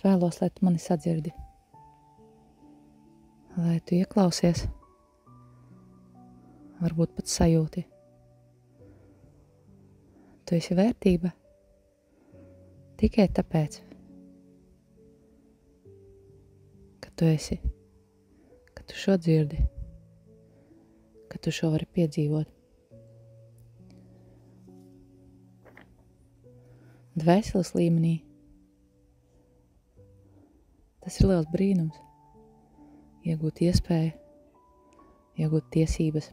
Es vēlos, lai tu mani sadzirdi, lai tu ieklausies, varbūt pat sajūti. Tu esi vērtība tikai tāpēc, ka tu esi, ka tu šo dzirdi, ka tu šo vari piedzīvot. Dvēseles līmenī tas ir liels brīnums, iegūt iespēju, iegūt tiesības,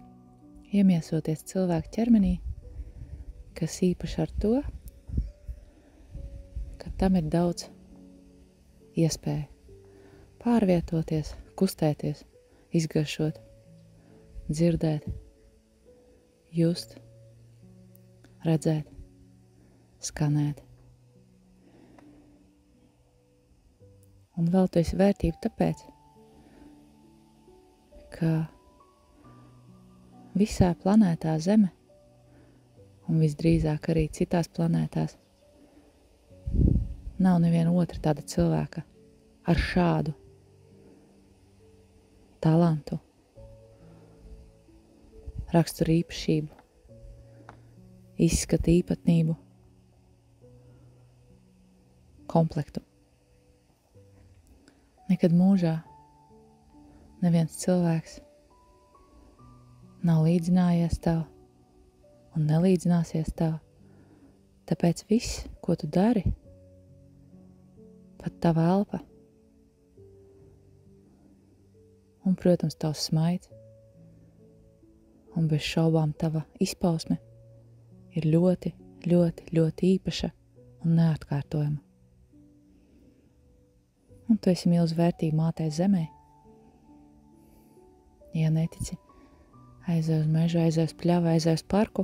iemiesoties cilvēku ķermenī, kas īpaši ar to, ka tam ir daudz iespēju pārvietoties, kustēties, izgaršot, dzirdēt, just, redzēt, skanēt. Un vēl tu esi vērtība tāpēc, ka visā planētā Zeme, un visdrīzāk arī citās planētās, nav neviena otra tāda cilvēka ar šādu talantu, raksturu īpašību, izskata īpatnību, komplektu. Nekad mūžā neviens cilvēks nav līdzinājies tev un nelīdzināsies tev, tāpēc viss, ko tu dari, pat tava elpa un, protams, tavs smaids un bez šaubām tava izpausme ir ļoti, ļoti, ļoti īpaša un neatkārtojama. Un tu esi milz vērtība mātei Zemē. Ja netici, aizej uz mežu, aizej uz pļavu, aizej uz parku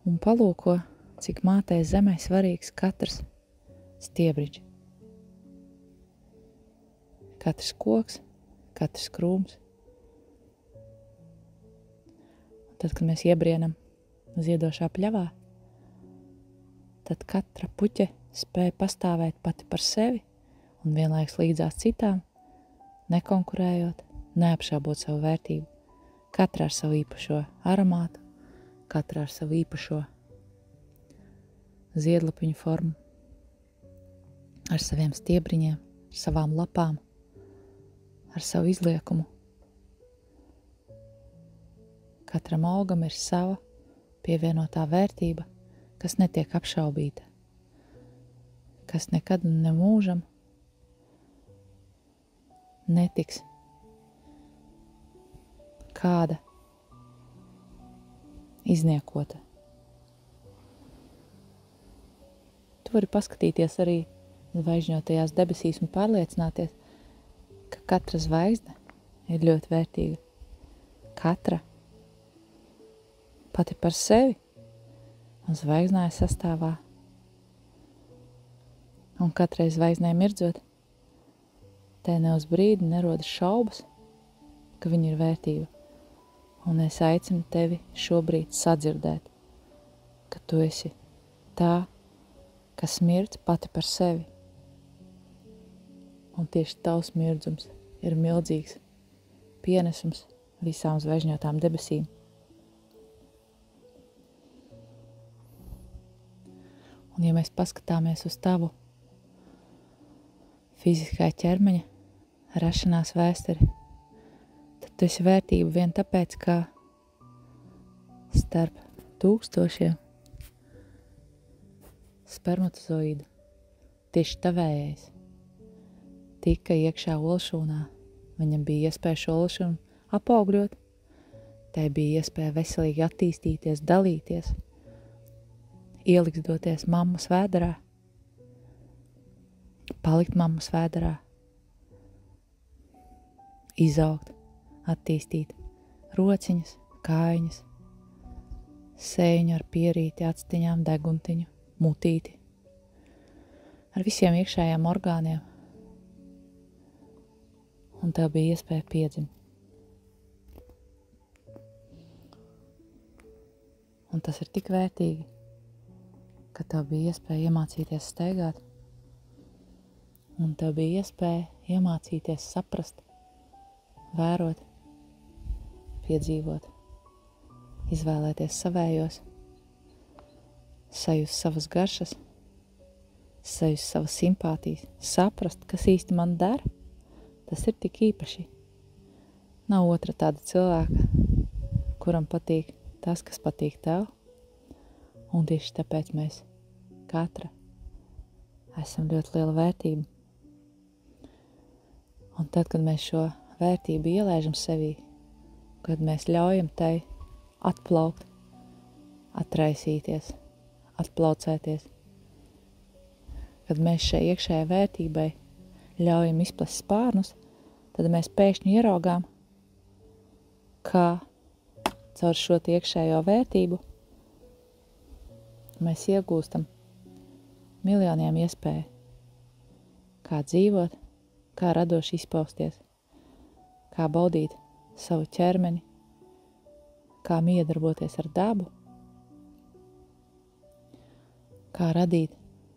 un palūko, cik mātei Zemē svarīgs katrs stiebriņš. Katrs koks, katrs krūms. Un tad, kad mēs iebrienam ziedošā pļavā, tad katra puķe spēja pastāvēt pati par sevi un vienlaiks līdzās citām, nekonkurējot, neapšaubot savu vērtību, katra ar savu īpašo aromātu, katra ar savu īpašo ziedlapiņu formu, ar saviem stiebriņiem, ar savām lapām, ar savu izliekumu. Katram augam ir sava pievienotā vērtība, kas netiek apšaubīta, kas nekad nemūžam netiks kāda izniekota. Tu vari paskatīties arī zvaigžņotajās debesīs un pārliecināties, ka katra zvaigzne ir ļoti vērtīga. Katra pati par sevi un zvaigznāja sastāvā. Un katrai zvaigznai mirdzot, te ne uz brīdi nerodas šaubas, ka viņa ir vērtība. Un es aicinu tevi šobrīd sadzirdēt, ka tu esi tā, kas mirdz pati par sevi. Un tieši tavs mirdzums ir milzīgs pienesums visām zvaigžņotām debesīm. Un ja mēs paskatāmies uz tavu fiziskā ķermeņa rašanās vēsturi, tad tu esi vērtība vien tāpēc, ka starp tūkstošiem spermatozoīdu tieši tavējais tika iekšā olšūnā. Viņam bija iespēja šo olšūnu apaugļot, tai bija iespēja veselīgi attīstīties, dalīties, ielikstoties mammas vēderā, palikt mammas vēderā, izaugt, attīstīt rociņas, kājiņas, sēņu ar pierīti, actiņām, deguntiņu, mutīti, ar visiem iekšējiem orgāniem. Un tev bija iespēja piedzimt. Un tas ir tik vērtīgi, ka tev bija iespēja iemācīties staigāt, Un tev bija iespēja iemācīties, saprast, vērot, piedzīvot, izvēlēties savējos, sajust savas garšas, sajust savas simpātijas, saprast, kas īsti man der. Tas ir tik īpaši. Nav otra tāda cilvēka, kuram patīk tas, kas patīk tev. Un tieši tāpēc mēs katra esam ļoti liela vērtība. Un tad, kad mēs šo vērtību ielēžam sevī, kad mēs ļaujam tai atplaukt, atraisīties, atplaucēties, kad mēs šai iekšējai vērtībai ļaujam izplest spārnus, tad mēs pēkšņi ieraugām, kā caur šo iekšējo vērtību mēs iegūstam miljoniem iespēju, kā dzīvot, kā radoši izpausties, kā baudīt savu ķermeni, kā miedarboties ar dabu, kā radīt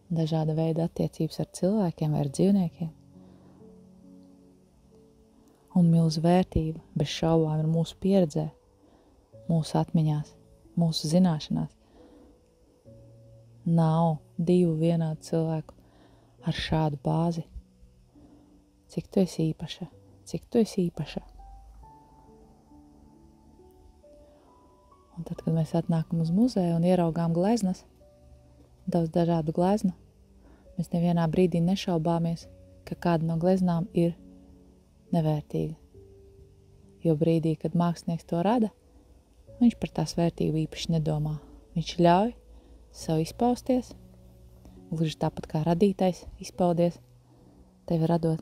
dažāda veida attiecības ar cilvēkiem vai ar dzīvniekiem. Un milzu vērtība bez šaubām ir mūsu pieredzē, mūsu atmiņās, mūsu zināšanās. Nav divu vienādu cilvēku ar šādu bāzi. Cik tu esi īpaša, cik tu esi īpaša. Un tad, kad mēs atnākam uz muzeju un ieraugām gleznas, daudz dažādu gleznu, mēs nevienā brīdī nešaubāmies, ka kāda no gleznām ir nevērtīga. Jo brīdī, kad mākslinieks to rada, viņš par tās vērtību īpaši nedomā. Viņš ļauj sev izpausties, gluži tāpat kā radītais izpaudies, tevi radot.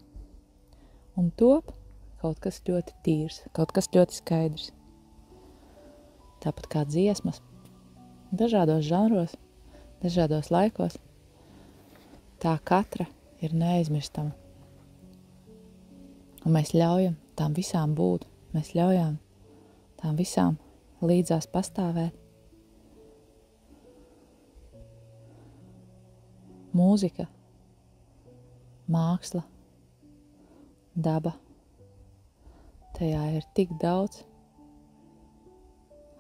Un top kaut kas ļoti tīrs, kaut kas ļoti skaidrs. Tāpat kā dziesmas, dažādos žanros, dažādos laikos, tā katra ir neaizmirstama. Un mēs ļaujam tām visām būt, mēs ļaujam tām visām līdzās pastāvēt. Mūzika, māksla, daba, tajā ir tik daudz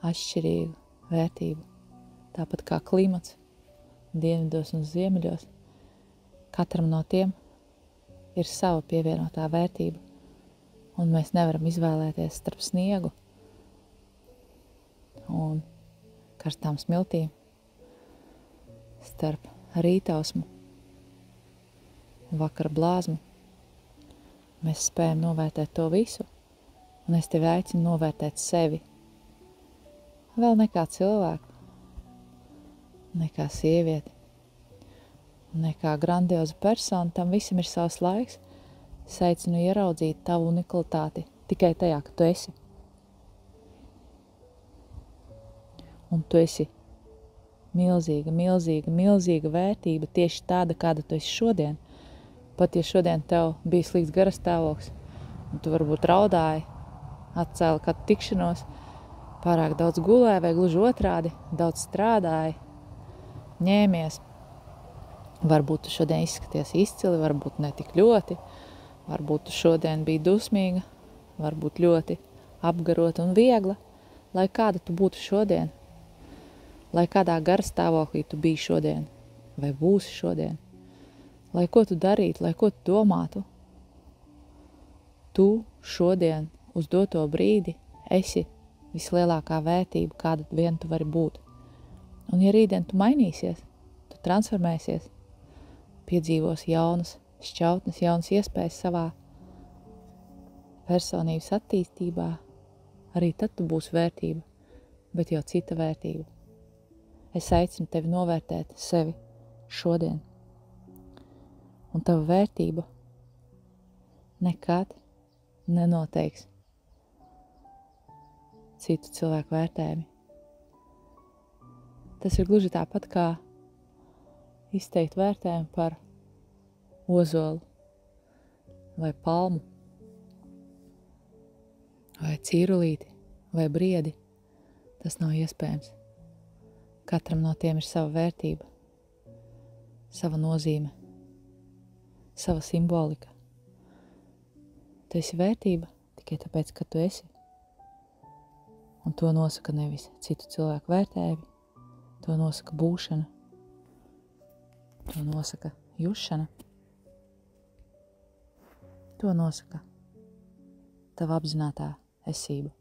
atšķirīgu vērtību, tāpat kā klimats, dienvidos un ziemeļos. Katram no tiem ir sava pievienotā vērtība, un mēs nevaram izvēlēties starp sniegu un karstām smiltīm, starp rītausmu un vakara blāzmu. Mēs spējam novērtēt to visu, un es tevi aicinu novērtēt sevi. Vēl nekā cilvēku, nekā sievieti, nekā grandioza persona, tam visam ir savs laiks. Es aicinu ieraudzīt tavu unikalitāti tikai tajā, ka tu esi. Un tu esi milzīga, milzīga, milzīga vērtība tieši tāda, kāda tu esi šodien. Pat ja šodien tev bija slikts garastāvoklis, un tu varbūt raudāji, atcēli kādu tikšanos, pārāk daudz gulēji vai gluži otrādi, daudz strādāji, ņēmies. Varbūt tu šodien izskaties izcili, varbūt ne tik ļoti, varbūt tu šodien biji dusmīga, varbūt ļoti apgarota un viegla, lai kāda tu būtu šodien, lai kādā garastāvoklī tu biji šodien vai būsi šodien, lai ko tu darītu, lai ko tu domātu. Tu šodien uz doto brīdi esi vislielākā vērtība, kāda vien tu vari būt. Un ja rītdien tu mainīsies, tu transformēsies, piedzīvos jaunas šķautnes, jaunas iespējas savā personības attīstībā, arī tad tu būsi vērtība, bet jau cita vērtība. Es aicinu tevi novērtēt sevi šodien. Un tava vērtība nekad nenoteiks citu cilvēku vērtējumi. Tas ir gluži tāpat kā izteikt vērtējumu par ozolu vai palmu vai cīrulīti vai briedi. Tas nav iespējams. Katram no tiem ir sava vērtība, sava nozīme, sava simbolika. Tu esi vērtība tikai tāpēc, ka tu esi. Un to nosaka nevis citu cilvēku vērtējumi, to nosaka būšana, to nosaka jušana, to nosaka tava apzinātā esība.